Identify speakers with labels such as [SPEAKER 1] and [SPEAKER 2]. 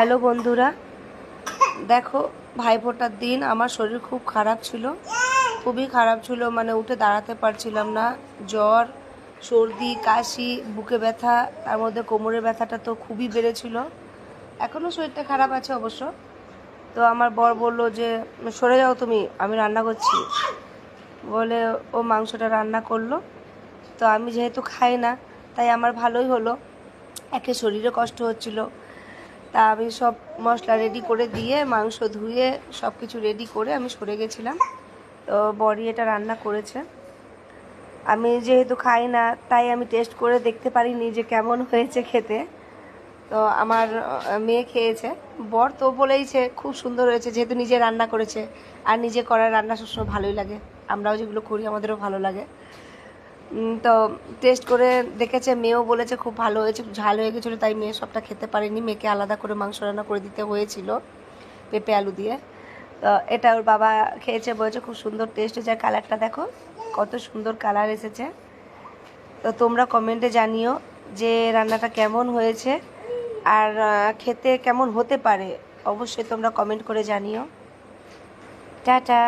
[SPEAKER 1] Hello বন্ধুরা, দেখো ভাইফোঁটার দিন আমার শরীর খুব খারাপ ছিল, খুবই খারাপ ছিল। মানে উঠে দাঁড়াতে পারছিলাম না। জ্বর, সর্দি, কাশি, বুকে ব্যথা, তার মধ্যে কোমরের ব্যথাটা তো খুবই বেড়েছিল। এখনও শরীরটা খারাপ আছে অবশ্য। তো আমার বর বলল যে সরে যাও তুমি, আমি রান্না করছি বলে ও মাংসটা রান্না করলো। তো আমি যেহেতু খাই না, তাই আমার ভালোই হলো। একে শরীরে কষ্ট হচ্ছিল, তা আমি সব মশলা রেডি করে দিয়ে মাংস ধুয়ে সব কিছু রেডি করে আমি সরে গেছিলাম। তো বড়ি এটা রান্না করেছে। আমি যেহেতু খাই না, তাই আমি টেস্ট করে দেখতে পারিনি যে কেমন হয়েছে খেতে। তো আমার মেয়ে খেয়েছে, বর তো বলেইছে খুব সুন্দর হয়েছে, যেহেতু নিজে রান্না করেছে। আর নিজে করা রান্না সবসময় ভালোই লাগে, আমরাও যেগুলো করি আমাদেরও ভালো লাগে। তো টেস্ট করে দেখেছে, মেয়েও বলেছে খুব ভালো হয়েছে, ঝাল হয়ে গেছিলো তাই মেয়ে সবটা খেতে পারেনি, মেয়েকে আলাদা করে মাংস রান্না করে দিতে হয়েছিল পেঁপে আলু দিয়ে। তো এটা ওর বাবা খেয়েছে, বলেছে খুব সুন্দর টেস্ট হয়েছে। কালারটা দেখো কত সুন্দর কালার এসেছে। তো তোমরা কমেন্টে জানিও যে রান্নাটা কেমন হয়েছে আর খেতে কেমন হতে পারে, অবশ্যই তোমরা কমেন্ট করে জানিও। টাটা।